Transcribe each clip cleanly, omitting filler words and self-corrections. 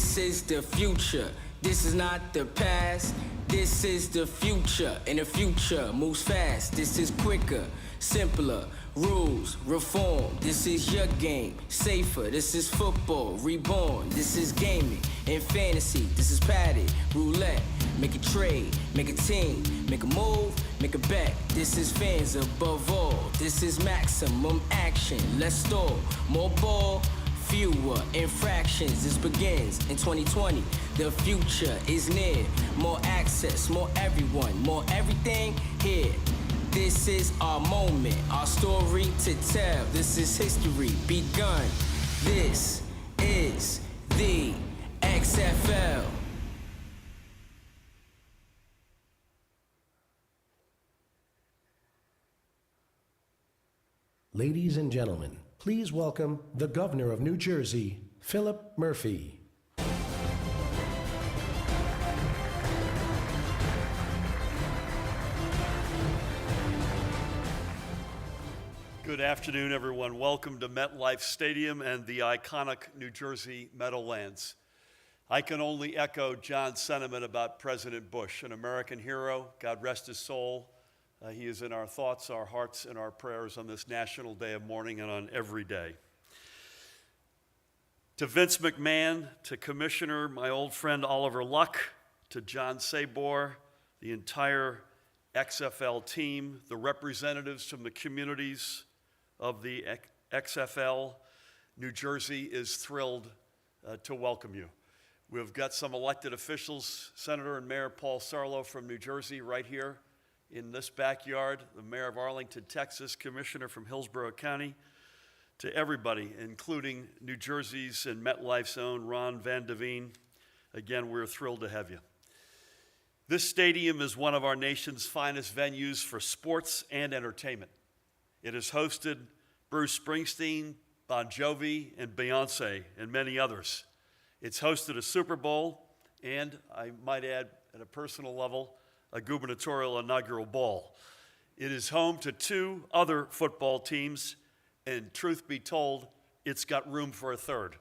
This is the future. This is not the past. This is the future, and the future moves fast. This is quicker, simpler, rules, reform. This is your game, safer. This is football, reborn. This is gaming and fantasy. This is padded, roulette. Make a trade, make a team, make a move, make a bet. This is fans above all. This is maximum action. Let's store more ball, fewer infractions. This begins in 2020. The future is near. More access, more everyone, more everything here. This is our moment, our story to tell. This is history begun. This is the XFL. Ladies and gentlemen, please welcome the Governor of New Jersey, Philip Murphy. Good afternoon, everyone. Welcome to MetLife Stadium and the iconic New Jersey Meadowlands. I can only echo John's sentiment about President Bush, an American hero. God rest his soul. He is in our thoughts, our hearts, and our prayers on this National Day of Mourning and on every day. To Vince McMahon, to Commissioner, my old friend Oliver Luck, to John Sabor, the entire XFL team, the representatives from the communities of the XFL, New Jersey is thrilled to welcome you. We've got some elected officials, Senator and Mayor Paul Sarlo from New Jersey right here in this backyard, the Mayor of Arlington, Texas, Commissioner from Hillsborough County, to everybody, including New Jersey's and MetLife's own Ron Van Deveen. Again, we're thrilled to have you. This stadium is one of our nation's finest venues for sports and entertainment. It has hosted Bruce Springsteen, Bon Jovi, and Beyonce, and many others. It's hosted a Super Bowl, and I might add, at a personal level, a gubernatorial inaugural ball. It is home to two other football teams, and truth be told, it's got room for a third.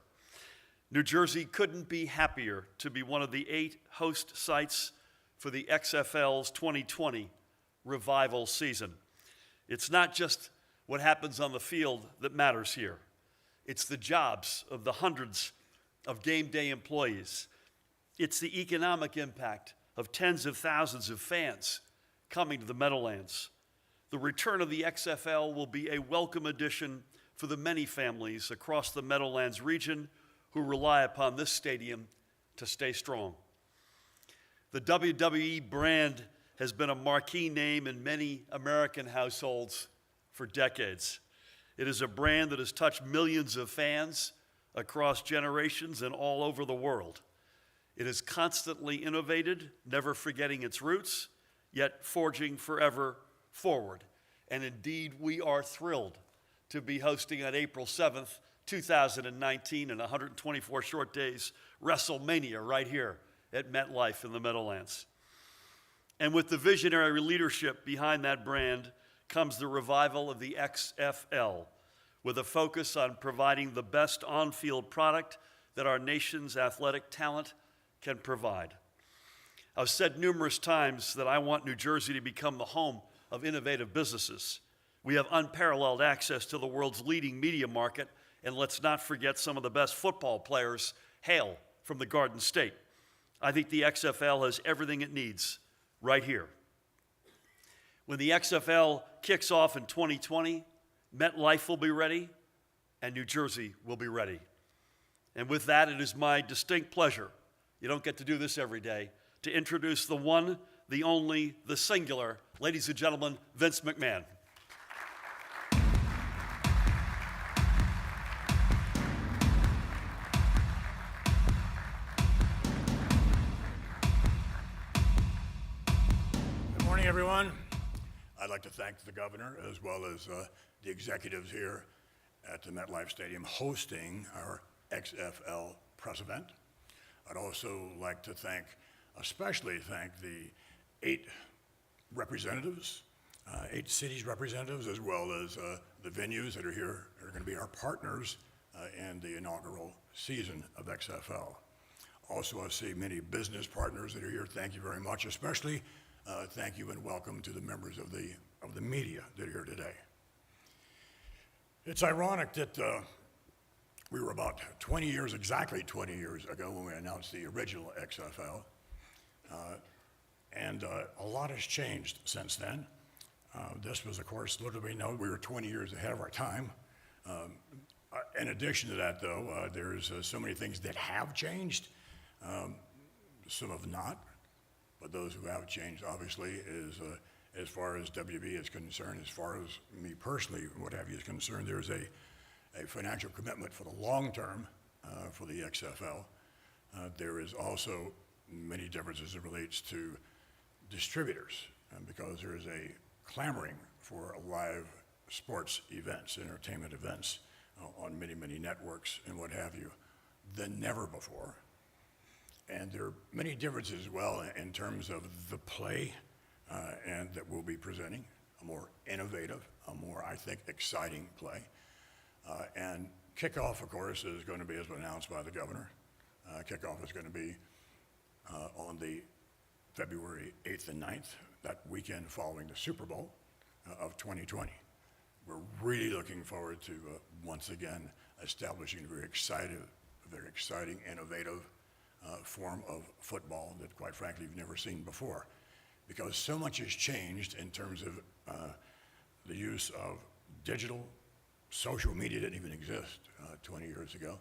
New Jersey couldn't be happier to be one of the 8 host sites for the XFL's 2020 revival season. It's not just what happens on the field that matters here. It's the jobs of the hundreds of game day employees. It's the economic impact of tens of thousands of fans coming to the Meadowlands. The return of the XFL will be a welcome addition for the many families across the Meadowlands region who rely upon this stadium to stay strong. The WWE brand has been a marquee name in many American households for decades. It is a brand that has touched millions of fans across generations and all over the world. It is constantly innovated, never forgetting its roots, yet forging forever forward. And indeed, we are thrilled to be hosting on April 7th, 2019, in 124 short days, WrestleMania right here at MetLife in the Meadowlands. And with the visionary leadership behind that brand comes the revival of the XFL, with a focus on providing the best on-field product that our nation's athletic talent can provide. I've said numerous times that I want New Jersey to become the home of innovative businesses. We have unparalleled access to the world's leading media market, and let's not forget some of the best football players hail from the Garden State. I think the XFL has everything it needs right here. When the XFL kicks off in 2020, MetLife will be ready, and New Jersey will be ready. And with that, it is my distinct pleasure, you don't get to do this every day, to introduce the one, the only, the singular, ladies and gentlemen, Vince McMahon. Good morning, everyone. I'd like to thank the governor as well as the executives here at the MetLife Stadium hosting our XFL press event. I'd also like to especially thank the 8 representatives, 8 cities representatives, as well as the venues that are here, that are going to be our partners in the inaugural season of XFL. Also, I see many business partners that are here. Thank you very much. Especially, thank you and welcome to the members of the media that are here today. It's ironic that we were about 20 years, exactly 20 years ago, when we announced the original XFL. And a lot has changed since then. This was, of course, little did we know we were 20 years ahead of our time. In addition to that, though, there's so many things that have changed. Some have not, but those who have changed, obviously, is as far as WB is concerned, as far as me personally, what have you is concerned, there's a financial commitment for the long term for the XFL. There is also many differences as it relates to distributors, because there is a clamoring for live sports events, entertainment events on many, many networks and what have you than never before. And there are many differences as well in terms of the play and that we'll be presenting, a more innovative, a more, I think, exciting play. And kickoff, of course, is going to be, as announced by the governor, kickoff is going to be on the February 8th and 9th, that weekend following the Super Bowl of 2020. We're really looking forward to once again establishing a very exciting, innovative form of football that, quite frankly, you've never seen before. Because so much has changed in terms of the use of digital. Social media didn't even exist 20 years ago,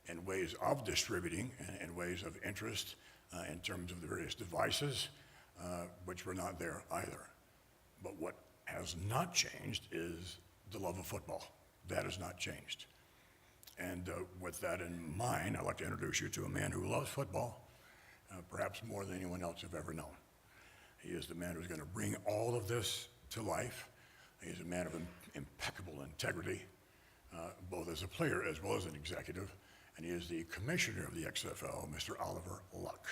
and ways of distributing and ways of interest in terms of the various devices, which were not there either. But what has not changed is the love of football. That has not changed. And with that in mind, I'd like to introduce you to a man who loves football, perhaps more than anyone else I've ever known. He is the man who's going to bring all of this to life. He's a man of impeccable integrity, both as a player as well as an executive, and he is the commissioner of the XFL, Mr. Oliver Luck.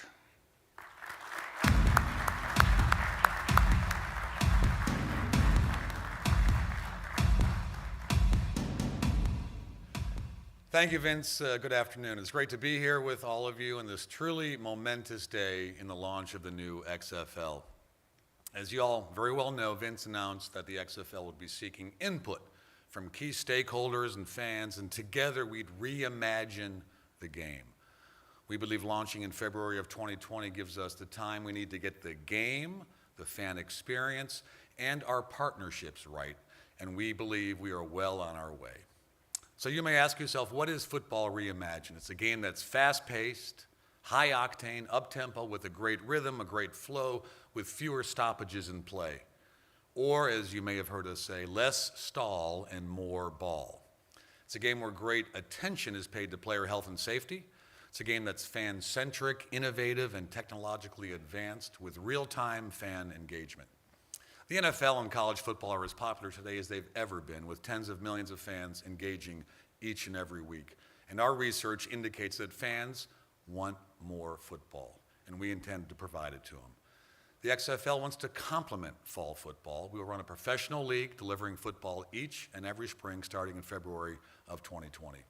Thank you, Vince. Good afternoon. It's great to be here with all of you on this truly momentous day in the launch of the new XFL. As you all very well know, Vince announced that the XFL would be seeking input from key stakeholders and fans, and together we'd reimagine the game. We believe launching in February of 2020 gives us the time we need to get the game, the fan experience, and our partnerships right, and we believe we are well on our way. So you may ask yourself, what is football reimagined? It's a game that's fast-paced, high-octane, up-tempo, with a great rhythm, a great flow, with fewer stoppages in play. Or, as you may have heard us say, less stall and more ball. It's a game where great attention is paid to player health and safety. It's a game that's fan-centric, innovative, and technologically advanced, with real-time fan engagement. The NFL and college football are as popular today as they've ever been, with tens of millions of fans engaging each and every week. And our research indicates that fans want more football, and we intend to provide it to them. The XFL wants to complement fall football. We will run a professional league delivering football each and every spring starting in February of 2020.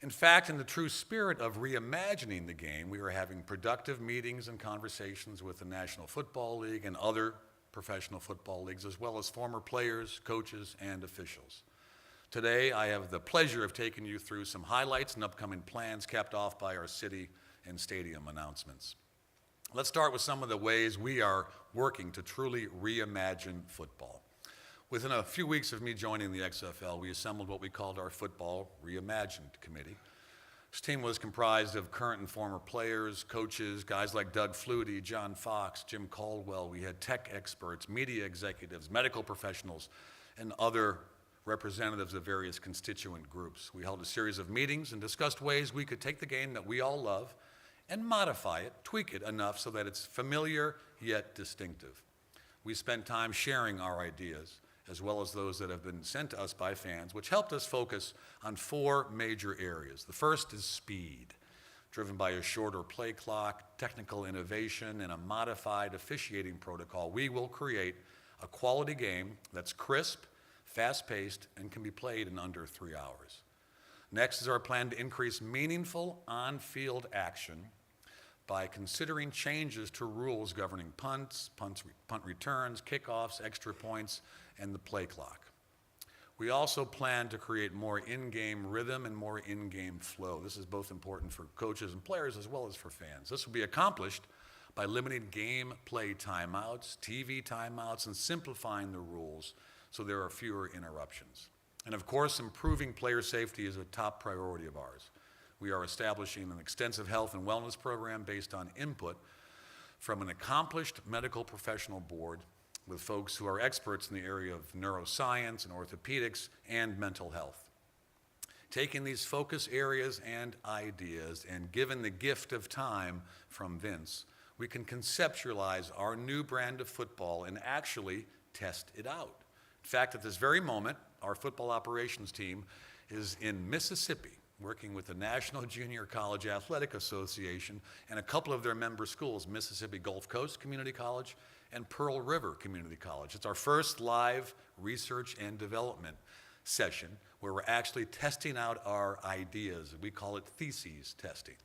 In fact, in the true spirit of reimagining the game, we are having productive meetings and conversations with the National Football League and other professional football leagues, as well as former players, coaches, and officials. Today, I have the pleasure of taking you through some highlights and upcoming plans capped off by our city and stadium announcements. Let's start with some of the ways we are working to truly reimagine football. Within a few weeks of me joining the XFL, we assembled what we called our Football Reimagined Committee. This team was comprised of current and former players, coaches, guys like Doug Flutie, John Fox, Jim Caldwell. We had tech experts, media executives, medical professionals, and other representatives of various constituent groups. We held a series of meetings and discussed ways we could take the game that we all love and modify it, tweak it enough so that it's familiar yet distinctive. We spent time sharing our ideas, as well as those that have been sent to us by fans, which helped us focus on 4 major areas. The first is speed, driven by a shorter play clock, technical innovation, and a modified officiating protocol. We will create a quality game that's crisp, fast-paced, and can be played in under 3 hours. Next is our plan to increase meaningful on-field action by considering changes to rules governing punts, punt returns, kickoffs, extra points, and the play clock. We also plan to create more in-game rhythm and more in-game flow. This is both important for coaches and players as well as for fans. This will be accomplished by limiting game play timeouts, TV timeouts, and simplifying the rules so there are fewer interruptions. And of course, improving player safety is a top priority of ours. We are establishing an extensive health and wellness program based on input from an accomplished medical professional board with folks who are experts in the area of neuroscience and orthopedics and mental health. Taking these focus areas and ideas and given the gift of time from Vince, we can conceptualize our new brand of football and actually test it out. In fact, at this very moment, our football operations team is in Mississippi working with the National Junior College Athletic Association and a couple of their member schools, Mississippi Gulf Coast Community College and Pearl River Community College. It's our first live research and development session where we're actually testing out our ideas. We call it theses testing.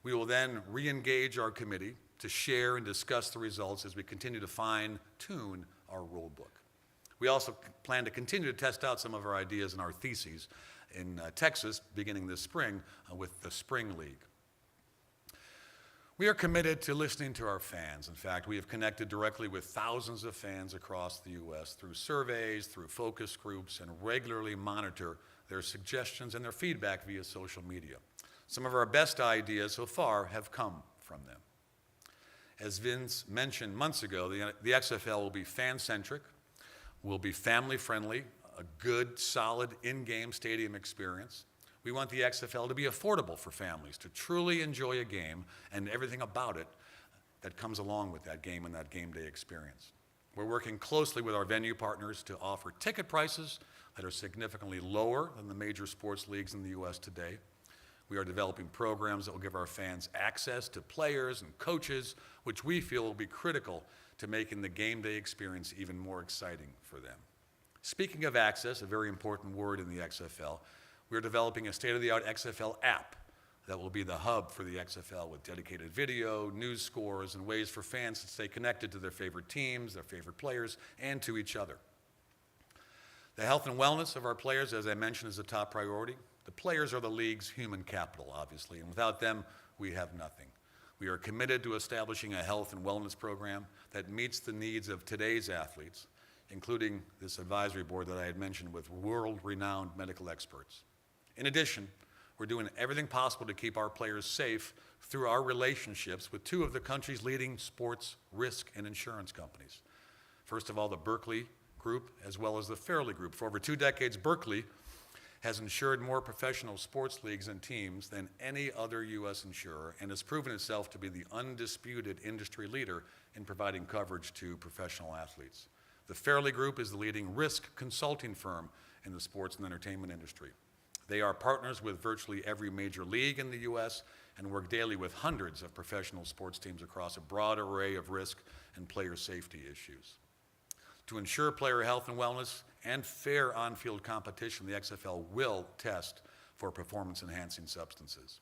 We will then re-engage our committee to share and discuss the results as we continue to fine-tune our rule book. We also plan to continue to test out some of our ideas and our theses in Texas beginning this spring with the Spring League. We are committed to listening to our fans. In fact, we have connected directly with thousands of fans across the U.S. through surveys, through focus groups, and regularly monitor their suggestions and their feedback via social media. Some of our best ideas so far have come from them. As Vince mentioned months ago, the XFL will be fan-centric, will be family-friendly, a good, solid in-game stadium experience. We want the XFL to be affordable for families, to truly enjoy a game and everything about it that comes along with that game and that game day experience. We're working closely with our venue partners to offer ticket prices that are significantly lower than the major sports leagues in the U.S. today. We are developing programs that will give our fans access to players and coaches, which we feel will be critical to making the game day experience even more exciting for them. Speaking of access, a very important word in the XFL, we're developing a state-of-the-art XFL app that will be the hub for the XFL with dedicated video, news scores, and ways for fans to stay connected to their favorite teams, their favorite players, and to each other. The health and wellness of our players, as I mentioned, is a top priority. The players are the league's human capital, obviously, and without them, we have nothing. We are committed to establishing a health and wellness program that meets the needs of today's athletes, including this advisory board that I had mentioned with world-renowned medical experts. In addition, we're doing everything possible to keep our players safe through our relationships with two of the country's leading sports risk and insurance companies. First of all, the Berkeley Group, as well as the Fairley Group. For over 2 decades, Berkeley has insured more professional sports leagues and teams than any other U.S. insurer and has proven itself to be the undisputed industry leader in providing coverage to professional athletes. The Fairley Group is the leading risk consulting firm in the sports and entertainment industry. They are partners with virtually every major league in the U.S. and work daily with hundreds of professional sports teams across a broad array of risk and player safety issues. To ensure player health and wellness and fair on-field competition, the XFL will test for performance-enhancing substances.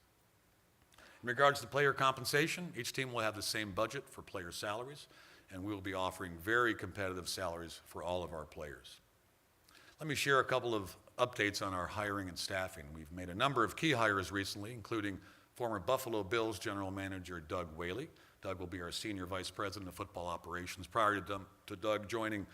In regards to player compensation, each team will have the same budget for player salaries, and we will be offering very competitive salaries for all of our players. Let me share a couple of updates on our hiring and staffing. We've made a number of key hires recently, including former Buffalo Bills general manager Doug Whaley. Doug will be our senior vice president of football operations. Prior to Doug joining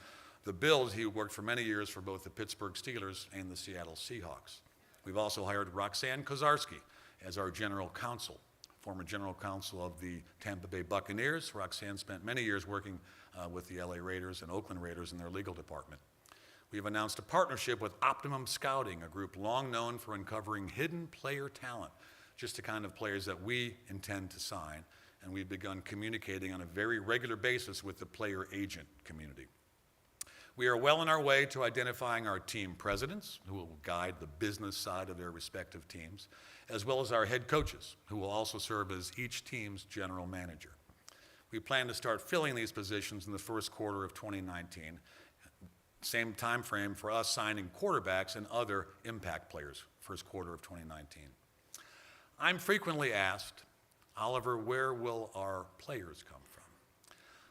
the Bills, he worked for many years for both the Pittsburgh Steelers and the Seattle Seahawks. We've also hired Roxanne Kozarski as our general counsel, former general counsel of the Tampa Bay Buccaneers. Roxanne spent many years working with the LA Raiders and Oakland Raiders in their legal department. We have announced a partnership with Optimum Scouting, a group long known for uncovering hidden player talent, just the kind of players that we intend to sign, and we've begun communicating on a very regular basis with the player agent community. We are well on our way to identifying our team presidents, who will guide the business side of their respective teams, as well as our head coaches, who will also serve as each team's general manager. We plan to start filling these positions in the first quarter of 2019, same time frame for us signing quarterbacks and other impact players first quarter of 2019. I'm frequently asked, Oliver, where will our players come from?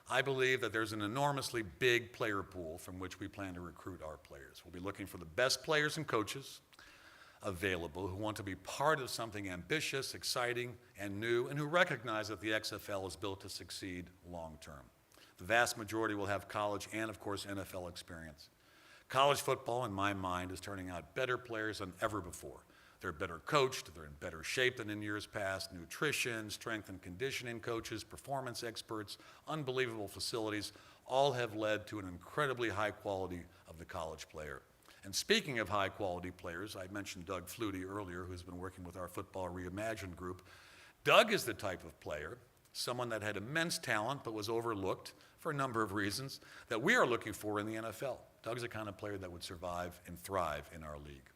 I believe that there's an enormously big player pool from which we plan to recruit our players. We'll be looking for the best players and coaches available who want to be part of something ambitious, exciting, and new, and who recognize that the XFL is built to succeed long term. The vast majority will have college and, of course, NFL experience. College football, in my mind, is turning out better players than ever before. They're better coached, they're in better shape than in years past. Nutrition, strength and conditioning coaches, performance experts, unbelievable facilities, all have led to an incredibly high quality of the college player. And speaking of high quality players, I mentioned Doug Flutie earlier, who's been working with our Football Reimagined group. Doug is the type of player, someone that had immense talent but was overlooked for a number of reasons, that we are looking for in the NFL. Doug's the kind of player that would survive and thrive in our league.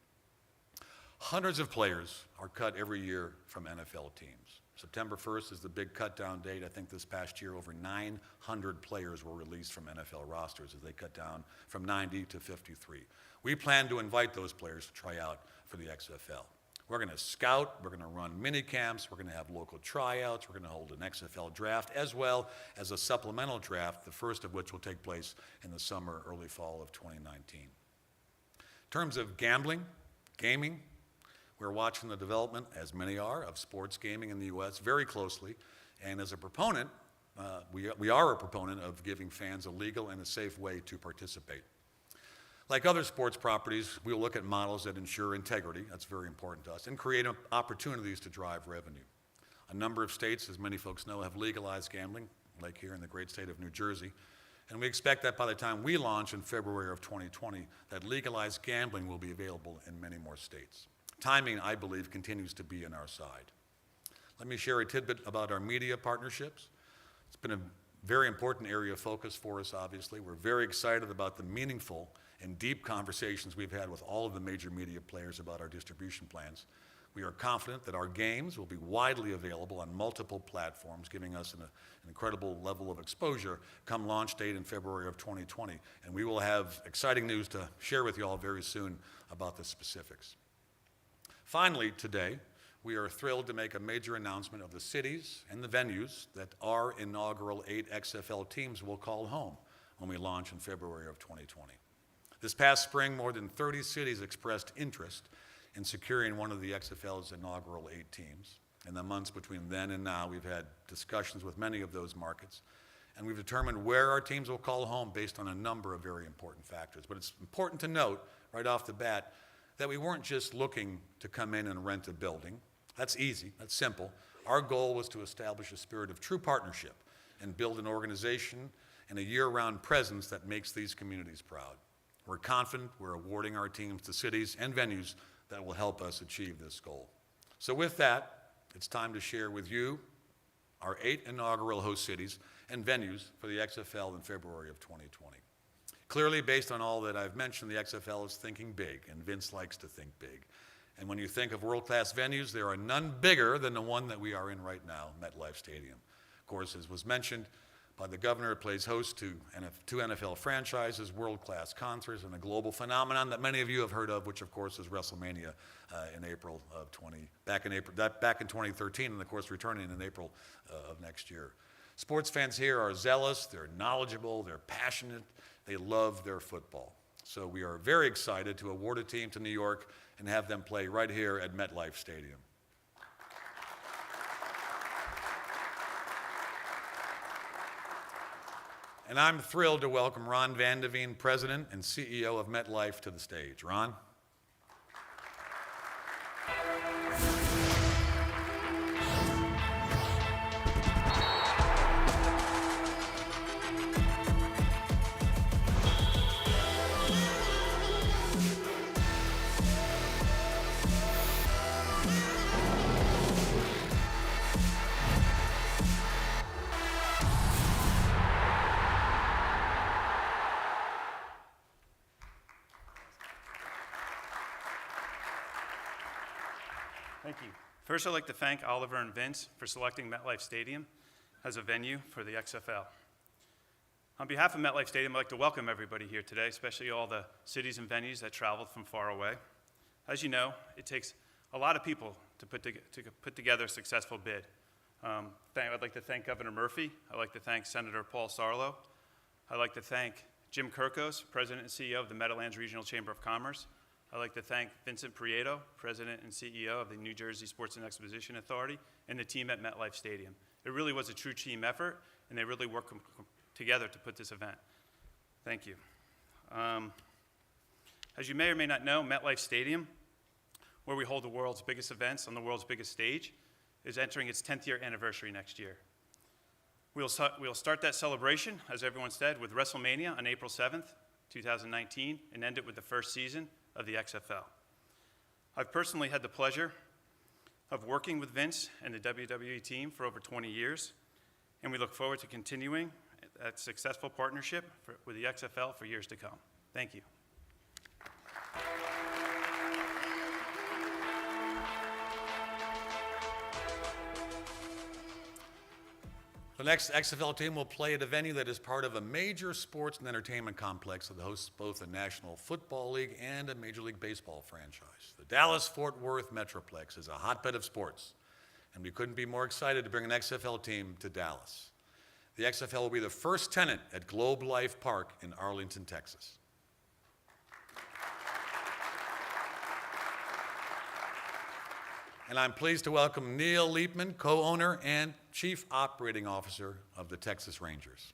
Hundreds of players are cut every year from NFL teams. September 1st is the big cut down date. I think this past year over 900 players were released from NFL rosters as they cut down from 90 to 53. We plan to invite those players to try out for the XFL. We're going to scout, we're going to run mini camps, we're going to have local tryouts, we're going to hold an XFL draft as well as a supplemental draft, the first of which will take place in the summer, early fall of 2019. In terms of gambling, gaming, we're watching the development, as many are, of sports gaming in the U.S. very closely. And as a proponent, we are a proponent of giving fans a legal and a safe way to participate. Like other sports properties, we'll look at models that ensure integrity, that's very important to us, and create opportunities to drive revenue. A number of states, as many folks know, have legalized gambling, like here in the great state of New Jersey. And we expect that by the time we launch in February of 2020, that legalized gambling will be available in many more states. Timing, I believe, continues to be on our side. Let me share a tidbit about our media partnerships. It's been a very important area of focus for us, obviously. We're very excited about the meaningful and deep conversations we've had with all of the major media players about our distribution plans. We are confident that our games will be widely available on multiple platforms, giving us an incredible level of exposure come launch date in February of 2020. And we will have exciting news to share with you all very soon about the specifics. Finally, today, we are thrilled to make a major announcement of the cities and the venues that our inaugural 8 XFL teams will call home when we launch in February of 2020. This past spring, more than 30 cities expressed interest in securing one of the XFL's inaugural 8 teams. In the months between then and now, we've had discussions with many of those markets, and we've determined where our teams will call home based on a number of very important factors. But it's important to note right off the bat that we weren't just looking to come in and rent a building. That's easy, that's simple. Our goal was to establish a spirit of true partnership and build an organization and a year-round presence that makes these communities proud. We're confident we're awarding our teams to cities and venues that will help us achieve this goal. So with that, it's time to share with you our 8 inaugural host cities and venues for the XFL in February of 2020. Clearly, based on all that I've mentioned, the XFL is thinking big, and Vince likes to think big. And when you think of world-class venues, there are none bigger than the one that we are in right now, MetLife Stadium. Of course, as was mentioned by the governor, it plays host to 2 NFL franchises, world-class concerts, and a global phenomenon that many of you have heard of, which of course is WrestleMania back in 2013, and of course returning in April of next year. Sports fans here are zealous, they're knowledgeable, they're passionate, they love their football. So we are very excited to award a team to New York and have them play right here at MetLife Stadium. And I'm thrilled to welcome Ron Van de Veen, President and CEO of MetLife, to the stage. Ron? Thank you. First, I'd like to thank Oliver and Vince for selecting MetLife Stadium as a venue for the XFL. On behalf of MetLife Stadium, I'd like to welcome everybody here today, especially all the cities and venues that traveled from far away. As you know, it takes a lot of people to put together a successful bid. I'd like to thank Governor Murphy. I'd like to thank Senator Paul Sarlo. I'd like to thank Jim Kirkos, President and CEO of the Meadowlands Regional Chamber of Commerce. I'd like to thank Vincent Prieto, President and CEO of the New Jersey Sports and Exposition Authority, and the team at MetLife Stadium. It really was a true team effort, and they really worked together to put this event. Thank you. As you may or may not know, MetLife Stadium, where we hold the world's biggest events on the world's biggest stage, is entering its 10th year anniversary next year. We'll start that celebration, as everyone said, with WrestleMania on April 7th, 2019, and end it with the first season of the XFL. I've personally had the pleasure of working with Vince and the WWE team for over 20 years, and we look forward to continuing that successful partnership with the XFL for years to come. Thank you. The next XFL team will play at a venue that is part of a major sports and entertainment complex that hosts both a National Football League and a Major League Baseball franchise. The Dallas-Fort Worth Metroplex is a hotbed of sports, and we couldn't be more excited to bring an XFL team to Dallas. The XFL will be the first tenant at Globe Life Park in Arlington, Texas. And I'm pleased to welcome Neil Leapman, co-owner and Chief Operating Officer of the Texas Rangers.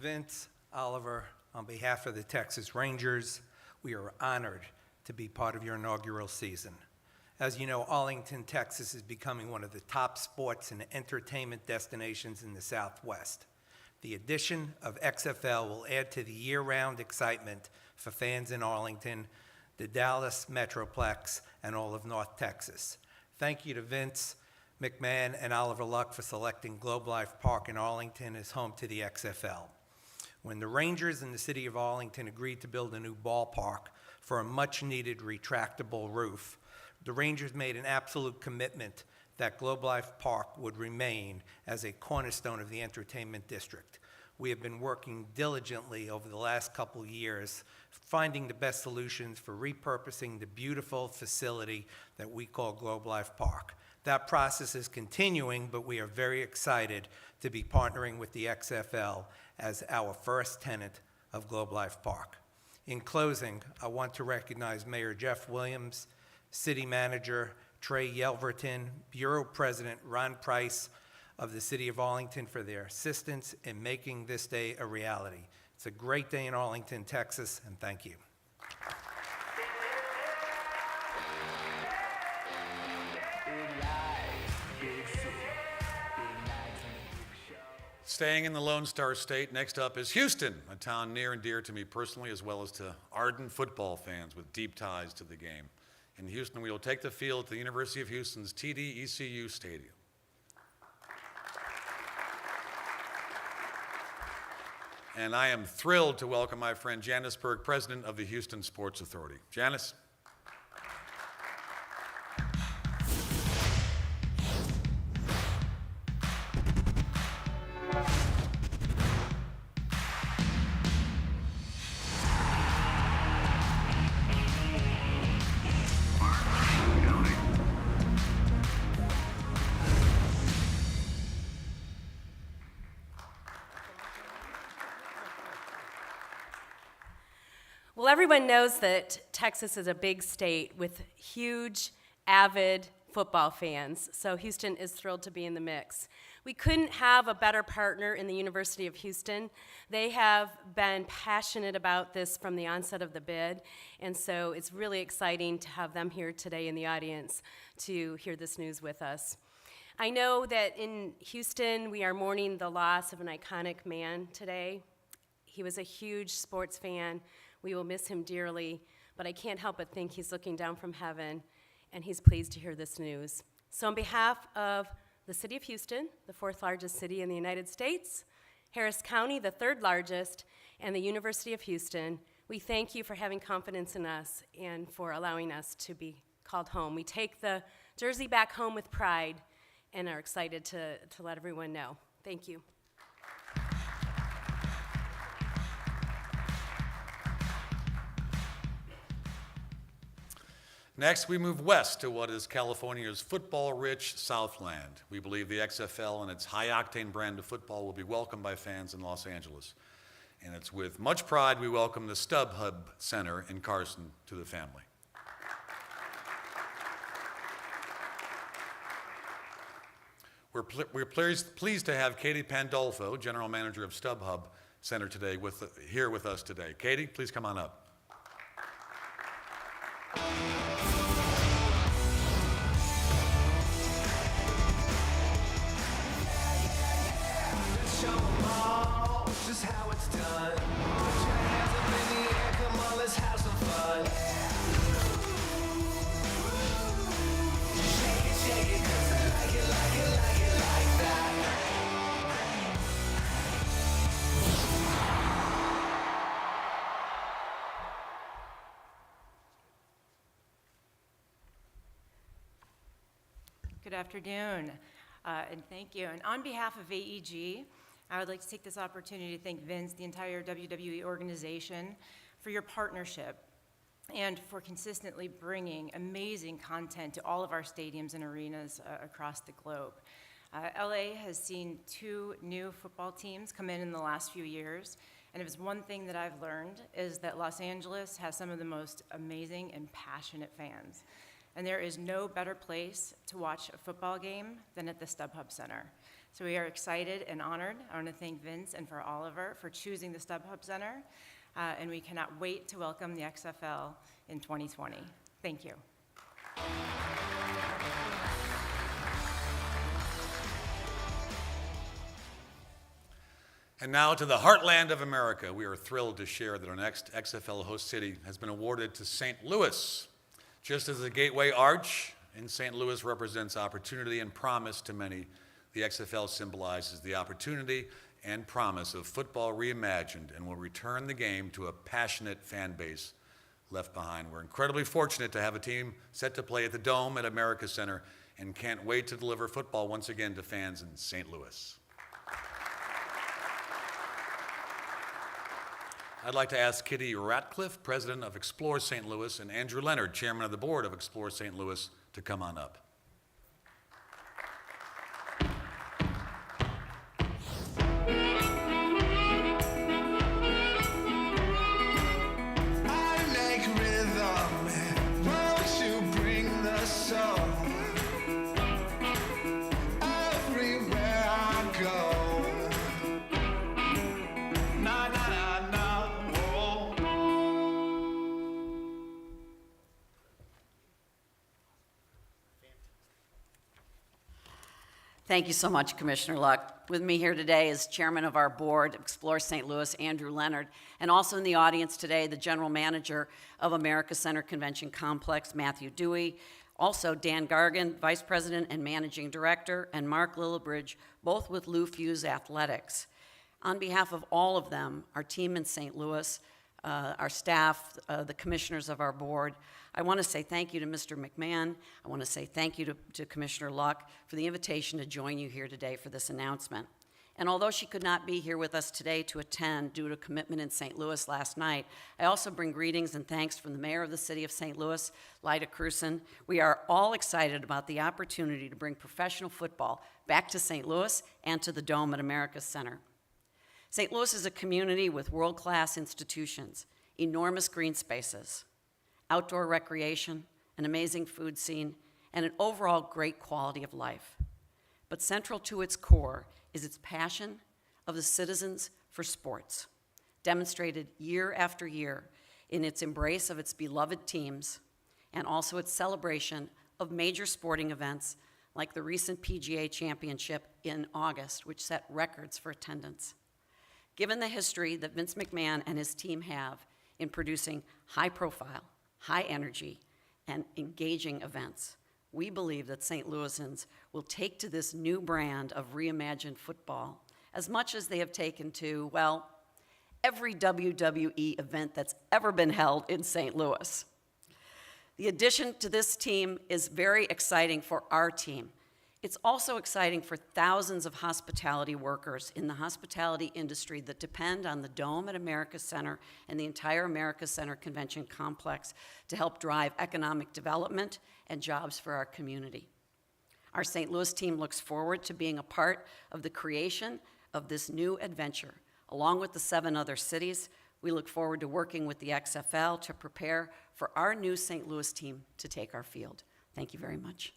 Vince, Oliver, on behalf of the Texas Rangers, we are honored to be part of your inaugural season. As you know, Arlington, Texas is becoming one of the top sports and entertainment destinations in the Southwest. The addition of XFL will add to the year-round excitement for fans in Arlington, the Dallas Metroplex, and all of North Texas. Thank you to Vince McMahon and Oliver Luck for selecting Globe Life Park in Arlington as home to the XFL. When the Rangers and the city of Arlington agreed to build a new ballpark for a much-needed retractable roof, the Rangers made an absolute commitment that Globe Life Park would remain as a cornerstone of the entertainment district. We have been working diligently over the last couple years, finding the best solutions for repurposing the beautiful facility that we call Globe Life Park. That process is continuing, but we are very excited to be partnering with the XFL as our first tenant of Globe Life Park. In closing, I want to recognize Mayor Jeff Williams, City Manager Trey Yelverton, Bureau President Ron Price of the City of Arlington for their assistance in making this day a reality. It's a great day in Arlington, Texas, and thank you. Staying in the Lone Star State, next up is Houston, a town near and dear to me personally, as well as to ardent football fans with deep ties to the game. In Houston, we will take the field at the University of Houston's TD-ECU Stadium. And I am thrilled to welcome my friend Janice Berg, president of the Houston Sports Authority. Janice. Well, everyone knows that Texas is a big state with huge, avid football fans, so Houston is thrilled to be in the mix. We couldn't have a better partner in the University of Houston. They have been passionate about this from the onset of the bid, and so it's really exciting to have them here today in the audience to hear this news with us. I know that in Houston, we are mourning the loss of an iconic man today. He was a huge sports fan We will miss him dearly, but I can't help but think he's looking down from heaven, and he's pleased to hear this news. So on behalf of the City of Houston, the 4th largest city in the United States, Harris County, the 3rd largest, and the University of Houston, we thank you for having confidence in us and for allowing us to be called home. We take the jersey back home with pride and are excited to let everyone know. Thank you. Next, we move west to what is California's football-rich Southland. We believe the XFL and its high-octane brand of football will be welcomed by fans in Los Angeles. And it's with much pride we welcome the StubHub Center in Carson to the family. We're pleased to have Katie Pandolfo, General Manager of StubHub Center today, here with us today. Katie, please come on up. Good afternoon, and thank you. And on behalf of AEG, I would like to take this opportunity to thank Vince, the entire WWE organization, for your partnership and for consistently bringing amazing content to all of our stadiums and arenas across the globe. LA has seen 2 new football teams come in the last few years, and if it's one thing that I've learned is that Los Angeles has some of the most amazing and passionate fans. And there is no better place to watch a football game than at the StubHub Center. So we are excited and honored. I want to thank Vince and for Oliver for choosing the StubHub Center, and we cannot wait to welcome the XFL in 2020. Thank you. And now to the heartland of America. We are thrilled to share that our next XFL host city has been awarded to St. Louis. Just as the Gateway Arch in St. Louis represents opportunity and promise to many, the XFL symbolizes the opportunity and promise of football reimagined and will return the game to a passionate fan base left behind. We're incredibly fortunate to have a team set to play at the Dome at America Center and can't wait to deliver football once again to fans in St. Louis. I'd like to ask Kitty Ratcliffe, President of Explore St. Louis, and Andrew Leonard, Chairman of the Board of Explore St. Louis, to come on up. I make rhythm, won't you bring the soul? Everywhere I go, na na na na. Thank you so much, Commissioner Luck. With me here today is Chairman of our board, Explore St. Louis, Andrew Leonard, and also in the audience today, the General Manager of America Center Convention Complex, Matthew Dewey, also Dan Gargan, Vice President and Managing Director, and Mark Lillibridge, both with Lou Fuse Athletics. On behalf of all of them, our team in St. Louis, our staff, the commissioners of our board, I want to say thank you to Mr. McMahon. I want to say thank you to Commissioner Luck for the invitation to join you here today for this announcement. And although she could not be here with us today to attend due to commitment in St. Louis last night, I also bring greetings and thanks from the Mayor of the City of St. Louis, Lyda Cruson. We are all excited about the opportunity to bring professional football back to St. Louis and to the Dome at America Center. St. Louis is a community with world-class institutions, enormous green spaces, outdoor recreation, an amazing food scene, and an overall great quality of life. But central to its core is its passion of the citizens for sports, demonstrated year after year in its embrace of its beloved teams and also its celebration of major sporting events like the recent PGA Championship in August, which set records for attendance. Given the history that Vince McMahon and his team have in producing high-profile, high-energy, and engaging events. We believe that St. Louisans will take to this new brand of reimagined football as much as they have taken to, well, every WWE event that's ever been held in St. Louis. The addition to this team is very exciting for our team. It's also exciting for thousands of hospitality workers in the hospitality industry that depend on the Dome at America Center and the entire America Center Convention Complex to help drive economic development and jobs for our community. Our St. Louis team looks forward to being a part of the creation of this new adventure. Along with the 7 other cities, we look forward to working with the XFL to prepare for our new St. Louis team to take our field. Thank you very much.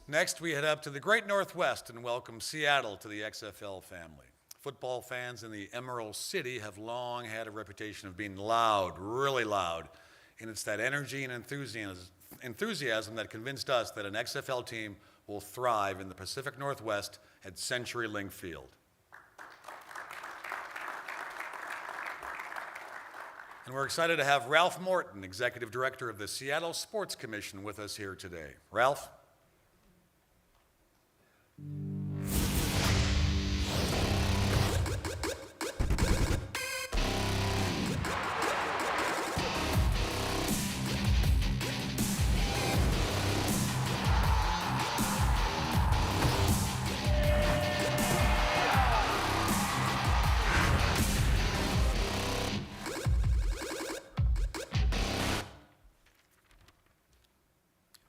Next, we head up to the great Northwest and welcome Seattle to the XFL family. Football fans in the Emerald City have long had a reputation of being loud, really loud, and it's that energy and enthusiasm that convinced us that an XFL team will thrive in the Pacific Northwest at CenturyLink Field. And we're excited to have Ralph Morton, Executive Director of the Seattle Sports Commission, with us here today. Ralph?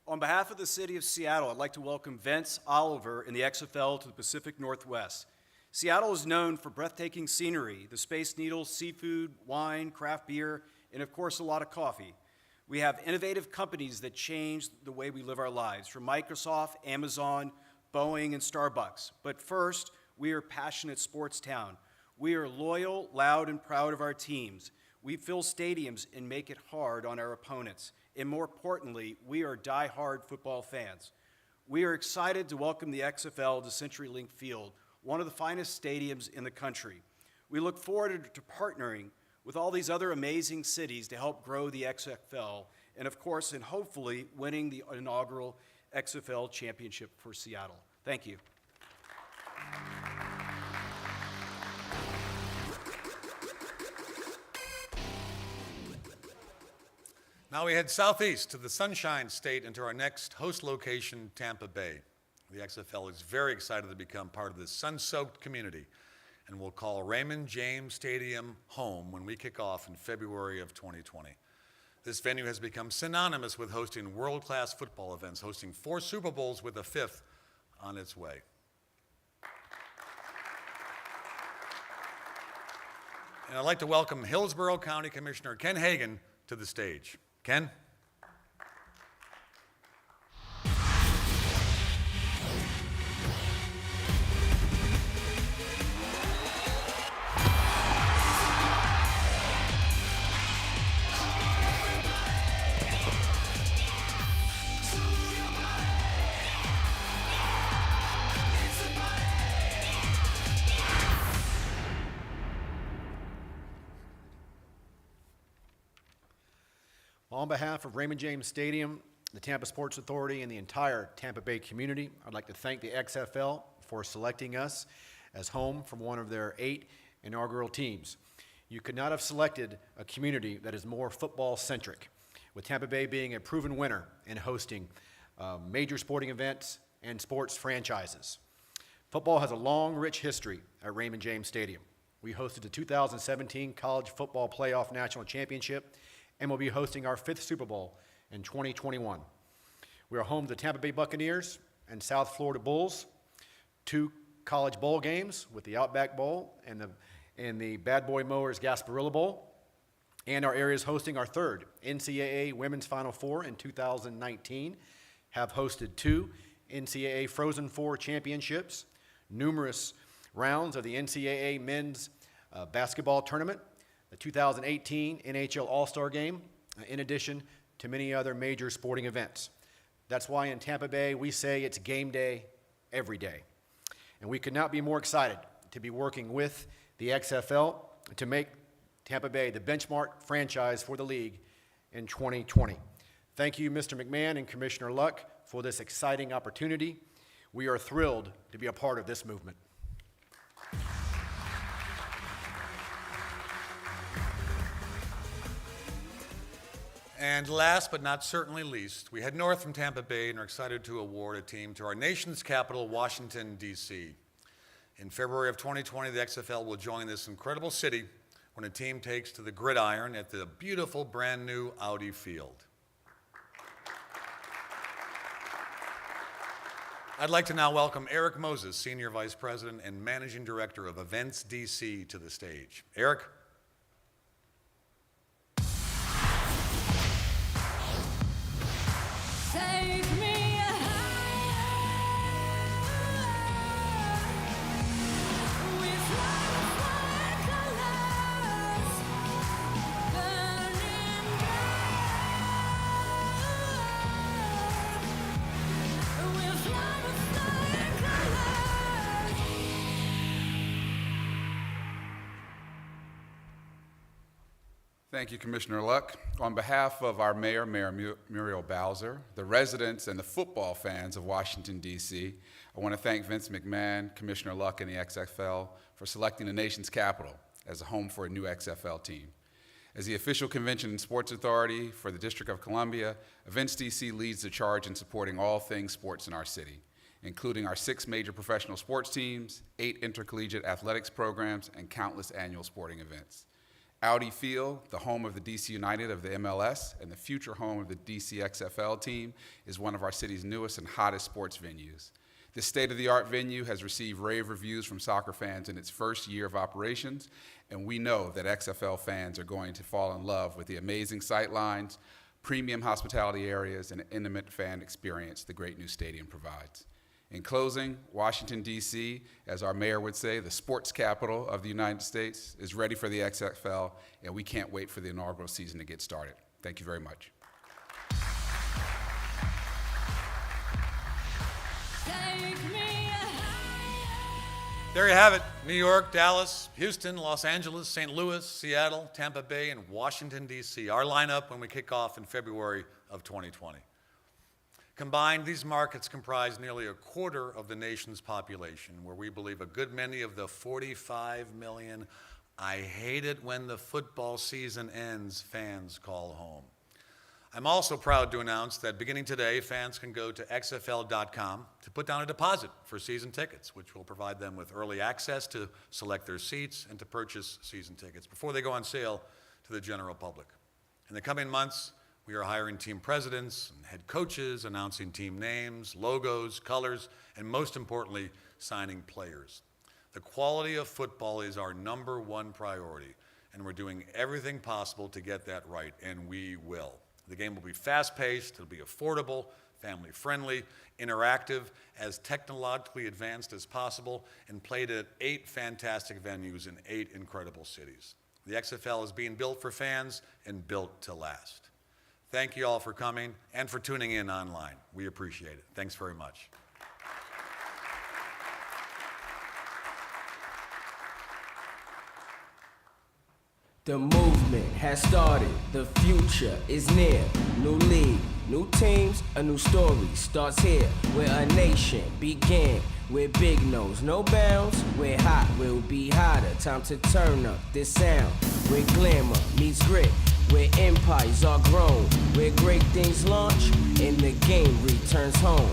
On behalf of the City of Seattle, I'd like to welcome Vince Oliver and the XFL to the Pacific Northwest. Seattle is known for breathtaking scenery, the Space Needle, seafood, wine, craft beer, and of course a lot of coffee. We have innovative companies that change the way we live our lives, from Microsoft, Amazon, Boeing, and Starbucks. But first, we are a passionate sports town. We are loyal, loud, and proud of our teams. We fill stadiums and make it hard on our opponents. And more importantly, we are die-hard football fans. We are excited to welcome the XFL to CenturyLink Field, one of the finest stadiums in the country. We look forward to partnering with all these other amazing cities to help grow the XFL, and of course, and hopefully winning the inaugural XFL championship for Seattle. Thank you. Now we head southeast to the Sunshine State and to our next host location, Tampa Bay. The XFL is very excited to become part of this sun-soaked community, and we'll call Raymond James Stadium home when we kick off in February of 2020. This venue has become synonymous with hosting world-class football events, hosting 4 Super Bowls with a 5th on its way. And I'd like to welcome Hillsborough County Commissioner Ken Hagan to the stage. Ken? On behalf of Raymond James Stadium, the Tampa Sports Authority, and the entire Tampa Bay community, I'd like to thank the XFL for selecting us as home for one of their 8 inaugural teams. You could not have selected a community that is more football-centric, with Tampa Bay being a proven winner in hosting major sporting events and sports franchises. Football has a long, rich history at Raymond James Stadium. We hosted the 2017 College Football Playoff National Championship and will be hosting our 5th Super Bowl in 2021. We are home to the Tampa Bay Buccaneers and South Florida Bulls, 2 college bowl games with the Outback Bowl and the Bad Boy Mowers Gasparilla Bowl, and our area is hosting our 3rd NCAA Women's Final Four in 2019, have hosted 2 NCAA Frozen Four championships, numerous rounds of the NCAA Men's Basketball Tournament, the 2018 NHL All-Star Game, in addition to many other major sporting events. That's why in Tampa Bay we say it's game day every day. And we could not be more excited to be working with the XFL to make Tampa Bay the benchmark franchise for the league in 2020. Thank you, Mr. McMahon and Commissioner Luck, for this exciting opportunity. We are thrilled to be a part of this movement. And last but not certainly least, we head north from Tampa Bay and are excited to award a team to our nation's capital, Washington, D.C. In February of 2020, the XFL will join this incredible city when a team takes to the gridiron at the beautiful brand new Audi Field. I'd like to now welcome Eric Moses, Senior Vice President and Managing Director of Events DC, to the stage. Eric? Take me Thank you, Commissioner Luck. On behalf of our Mayor, Muriel Bowser, the residents and the football fans of Washington, D.C., I want to thank Vince McMahon, Commissioner Luck, and the XFL for selecting the nation's capital as a home for a new XFL team. As the official convention and sports authority for the District of Columbia, Events DC leads the charge in supporting all things sports in our city, including our 6 major professional sports teams, 8 intercollegiate athletics programs, and countless annual sporting events. Audi Field, the home of the DC United of the MLS and the future home of the DC XFL team, is one of our city's newest and hottest sports venues. This state-of-the-art venue has received rave reviews from soccer fans in its first year of operations, and we know that XFL fans are going to fall in love with the amazing sightlines, premium hospitality areas, and intimate fan experience the great new stadium provides. In closing, Washington, D.C., as our mayor would say, the sports capital of the United States, is ready for the XFL, and we can't wait for the inaugural season to get started. Thank you very much. There you have it. New York, Dallas, Houston, Los Angeles, St. Louis, Seattle, Tampa Bay, and Washington, D.C. Our lineup when we kick off in February of 2020. Combined, these markets comprise nearly a quarter of the nation's population, where we believe a good many of the 45 million "I hate it when the football season ends" fans call home. I'm also proud to announce that beginning today, fans can go to xfl.com to put down a deposit for season tickets, which will provide them with early access to select their seats and to purchase season tickets before they go on sale to the general public. In the coming months, we are hiring team presidents and head coaches, announcing team names, logos, colors, and most importantly, signing players. The quality of football is our #1 priority, and we're doing everything possible to get that right, and we will. The game will be fast-paced, it'll be affordable, family-friendly, interactive, as technologically advanced as possible, and played at 8 fantastic venues in 8 incredible cities. The XFL is being built for fans and built to last. Thank you all for coming and for tuning in online. We appreciate it. Thanks very much. The movement has started, the future is near. New league, new teams, a new story starts here. Where a nation began, where big knows no bounds. Where hot will be hotter, time to turn up this sound. Where glamour meets grit, where empires are grown. Where great things launch, and the game returns home.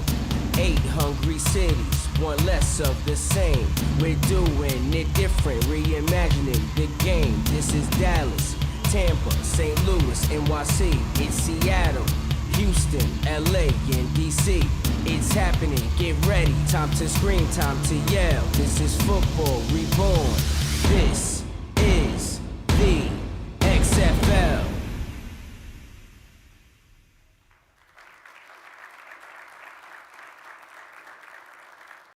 8 hungry cities, one less of the same. We're doing it different, reimagining the game. This is Dallas, Tampa, St. Louis, NYC. It's Seattle, Houston, LA, and DC. It's happening, get ready, time to scream, time to yell. This is football reborn. This